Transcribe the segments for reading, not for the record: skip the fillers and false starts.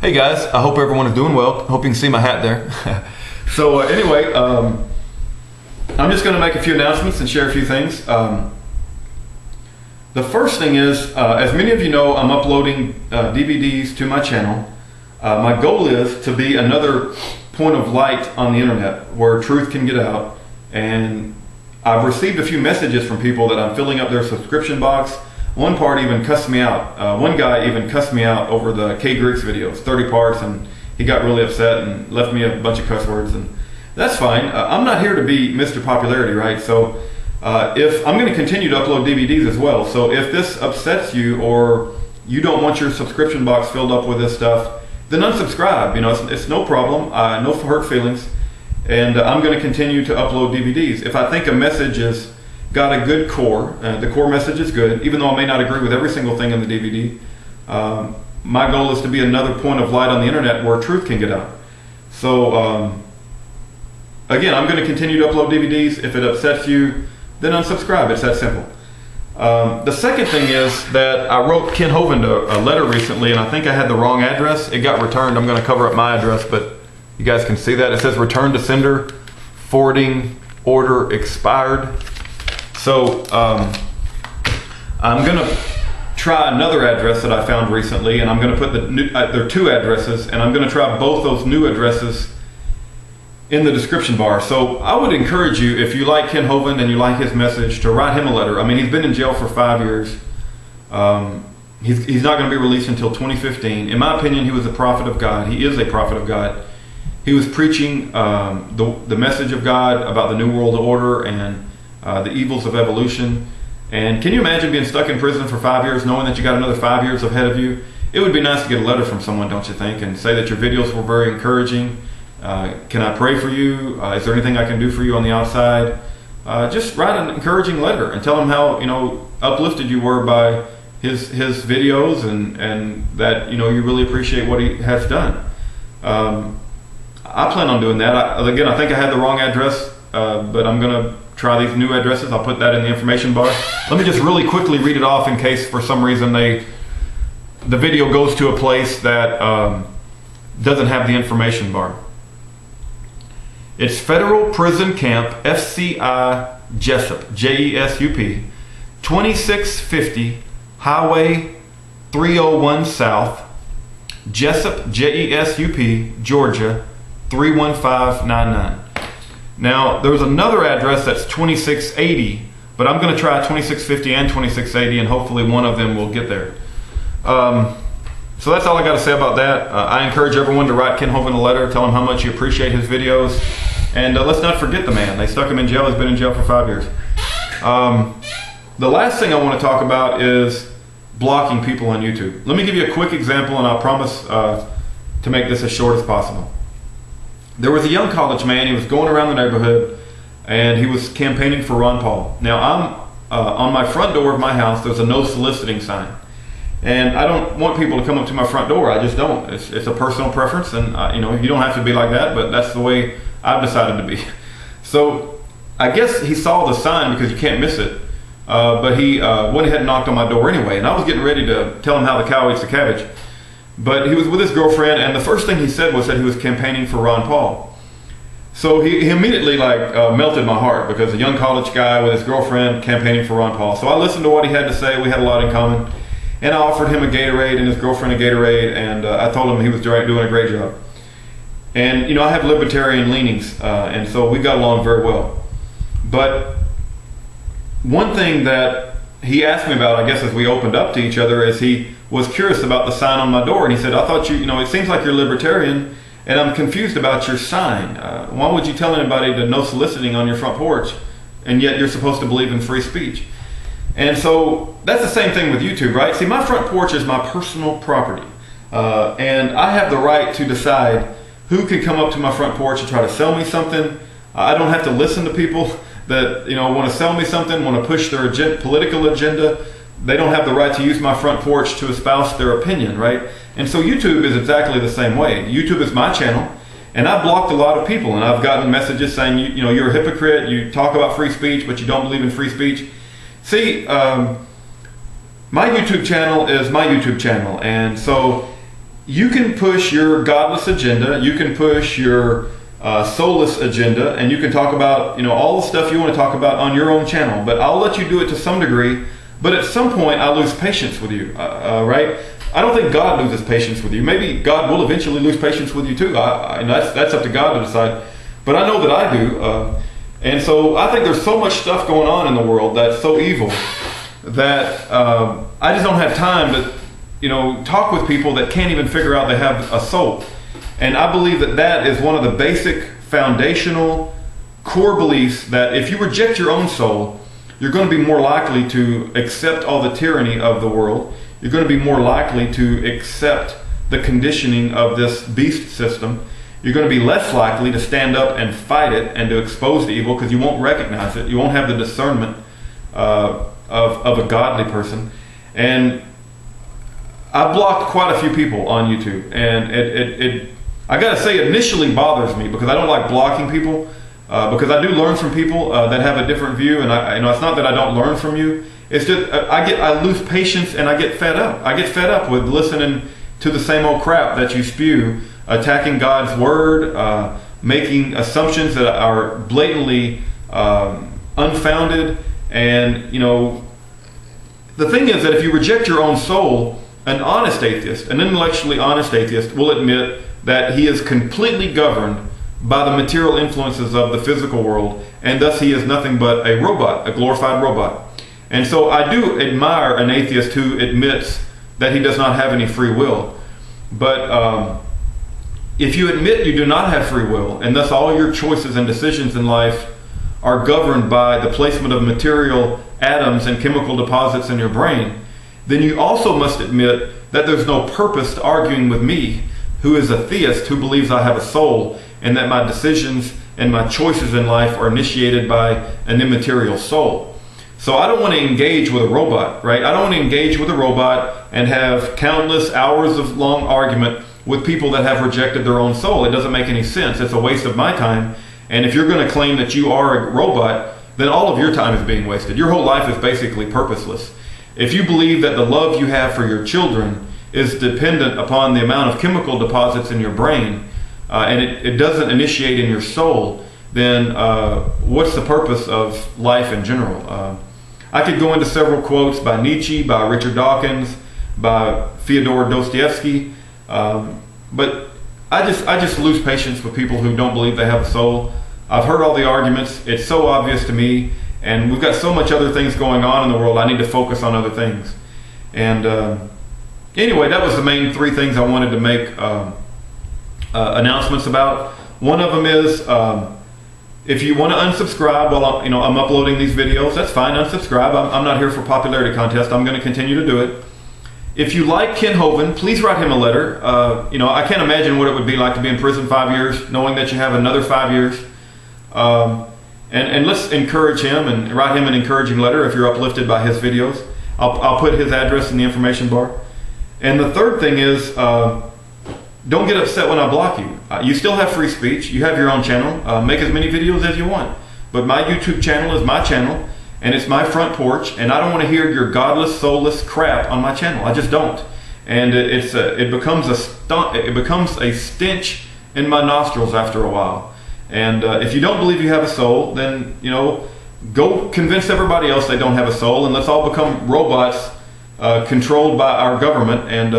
Hey guys, I hope everyone is doing well. Hope you can see my hat there. So anyway, I'm just going to make a few announcements and share a few things. The first thing is, as many of you know, I'm uploading DVDs to my channel. My goal is to be another point of light on the internet where truth can get out. And I've received a few messages from people that I'm filling up their subscription box. One part even cussed me out. One guy even cussed me out over the K Griggs videos, 30 parts, and he got really upset and left me a bunch of cuss words, and that's fine. I'm not here to be Mr. Popularity, right? So if I'm going to continue to upload DVDs as well, so if this upsets you or you don't want your subscription box filled up with this stuff, then unsubscribe. You know, it's no problem, no hurt feelings, and I'm going to continue to upload DVDs. If I think a message is got a good core, the core message is good, even though I may not agree with every single thing in the DVD. My goal is to be another point of light on the internet where truth can get out. So again, I'm going to continue to upload DVDs. If it upsets you, then unsubscribe. It's that simple. The second thing is that I wrote Kent Hovind a letter recently, and I think I had the wrong address. It got returned. I'm going to cover up my address, but you guys can see that. It says return to sender, forwarding order expired. So I'm going to try another address that I found recently, and I'm going to put the new, there are two addresses, and I'm going to try both those new addresses in the description bar. So I would encourage you, if you like Kent Hovind and you like his message, to write him a letter. I mean, he's been in jail for 5 years. He's not going to be released until 2015. In my opinion, he was a prophet of God. He is a prophet of God. He was preaching the message of God about the New World Order and the evils of evolution. And can you imagine being stuck in prison for 5 years knowing that you got another 5 years ahead of you? It would be nice to get a letter from someone, don't you think, and say that your videos were very encouraging. Can I pray for you? Is there anything I can do for you on the outside? Just write an encouraging letter and tell him how, you know, uplifted you were by his videos, and that, you know, you really appreciate what he has done. I plan on doing that. Again, I think I had the wrong address, but I'm going to try these new addresses. I'll put that in the information bar. Let me just really quickly read it off in case for some reason the video goes to a place that doesn't have the information bar. It's Federal Prison Camp, FCI JESUP, J-E-S-U-P, 2650 Highway 301 South, JESUP, J-E-S-U-P, Georgia, 31599. Now, there's another address that's 2680, but I'm going to try 2650 and 2680, and hopefully one of them will get there. So that's all I got to say about that. I encourage everyone to write Kent Hovind a letter, tell him how much you appreciate his videos, and let's not forget the man. They stuck him in jail. He's been in jail for 5 years. The last thing I want to talk about is blocking people on YouTube. Let me give you a quick example, and I'll promise to make this as short as possible. There was a young college man. He was going around the neighborhood, and he was campaigning for Ron Paul. Now, on my front door of my house, there's a no soliciting sign. And I don't want people to come up to my front door. I just don't. It's a personal preference, and you know, you don't have to be like that, but that's the way I've decided to be. So I guess he saw the sign because you can't miss it, but he went ahead and knocked on my door anyway, and I was getting ready to tell him how the cow eats the cabbage. But he was with his girlfriend, and the first thing he said was that he was campaigning for Ron Paul. So he immediately melted my heart, because a young college guy with his girlfriend campaigning for Ron Paul. So I listened to what he had to say. We had a lot in common. And I offered him a Gatorade and his girlfriend a Gatorade, and I told him he was doing a great job. And you know, I have libertarian leanings, and so we got along very well. But one thing that he asked me about, I guess, as we opened up to each other, is he was curious about the sign on my door, and he said, I thought you know, it seems like you're libertarian, and I'm confused about your sign. Why would you tell anybody to no soliciting on your front porch, and yet you're supposed to believe in free speech? And so that's the same thing with YouTube, right? See, my front porch is my personal property, and I have the right to decide who can come up to my front porch and try to sell me something. I don't have to listen to people that, you know, want to sell me something, want to push their political agenda. They don't have the right to use my front porch to espouse their opinion, right? And so YouTube is exactly the same way. YouTube is my channel, and I've blocked a lot of people, and I've gotten messages saying, you know, you're a hypocrite, you talk about free speech, but you don't believe in free speech. See, my YouTube channel is my YouTube channel, and so you can push your godless agenda, you can push your soulless agenda, and you can talk about, all the stuff you want to talk about on your own channel. But I'll let you do it to some degree. But at some point, I lose patience with you, right? I don't think God loses patience with you. Maybe God will eventually lose patience with you too. And that's up to God to decide. But I know that I do. And so I think there's so much stuff going on in the world that's so evil that I just don't have time to, talk with people that can't even figure out they have a soul. And I believe that is one of the basic foundational core beliefs, that if you reject your own soul, you're going to be more likely to accept all the tyranny of the world. You're going to be more likely to accept the conditioning of this beast system. You're going to be less likely to stand up and fight it and to expose the evil, because you won't recognize it. You won't have the discernment of a godly person. And I blocked quite a few people on YouTube, and it I gotta say, it initially bothers me because I don't like blocking people, because I do learn from people that have a different view, and it's not that I don't learn from you. It's just I lose patience and I get fed up. I get fed up with listening to the same old crap that you spew, attacking God's word, making assumptions that are blatantly unfounded. And the thing is that if you reject your own soul, an honest atheist, an intellectually honest atheist, will admit that he is completely governed by the material influences of the physical world, and thus he is nothing but a robot, a glorified robot. And so I do admire an atheist who admits that he does not have any free will. But if you admit you do not have free will, and thus all your choices and decisions in life are governed by the placement of material atoms and chemical deposits in your brain, then you also must admit that there's no purpose to arguing with me, who is a theist, who believes I have a soul, and that my decisions and my choices in life are initiated by an immaterial soul. So I don't want to engage with a robot, right? I don't want to engage with a robot and have countless hours of long argument with people that have rejected their own soul. It doesn't make any sense. It's a waste of my time. And if you're going to claim that you are a robot, then all of your time is being wasted. Your whole life is basically purposeless. If you believe that the love you have for your children is dependent upon the amount of chemical deposits in your brain, and it doesn't initiate in your soul, then what's the purpose of life in general? I could go into several quotes by Nietzsche, by Richard Dawkins, by Fyodor Dostoevsky, but I just lose patience with people who don't believe they have a soul. I've heard all the arguments. It's so obvious to me, and we've got so much other things going on in the world. I need to focus on other things. And anyway, that was the main three things I wanted to make announcements about. One of them is, if you want to unsubscribe while I'm uploading these videos, that's fine. Unsubscribe. I'm not here for popularity contest. I'm going to continue to do it. If you like Kent Hovind, please write him a letter. I can't imagine what it would be like to be in prison 5 years, knowing that you have another 5 years. And let's encourage him and write him an encouraging letter if you're uplifted by his videos. I'll put his address in the information bar. And the third thing is, don't get upset when I block you. You still have free speech. You have your own channel. Make as many videos as you want. But my YouTube channel is my channel, and it's my front porch, and I don't want to hear your godless, soulless crap on my channel. I just don't. And it becomes a stench in my nostrils after a while. And if you don't believe you have a soul, then go convince everybody else they don't have a soul, and let's all become robots controlled by our government, and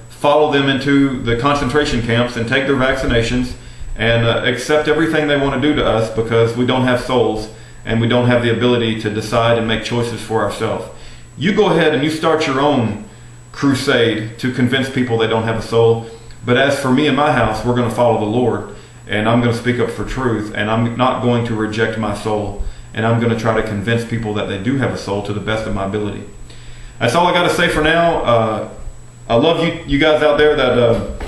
follow them into the concentration camps and take their vaccinations and accept everything they want to do to us, because we don't have souls and we don't have the ability to decide and make choices for ourselves. You go ahead and you start your own crusade to convince people they don't have a soul. But as for me and my house, we're going to follow the Lord, and I'm going to speak up for truth, and I'm not going to reject my soul, and I'm going to try to convince people that they do have a soul to the best of my ability. That's all I got to say for now. I love you guys out there that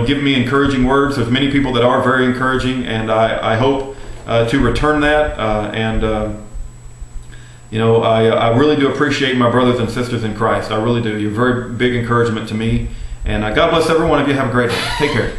give me encouraging words. There's many people that are very encouraging, and I hope to return that. I really do appreciate my brothers and sisters in Christ. I really do. You're a very big encouragement to me. And God bless every one of you. Have a great day. Take care.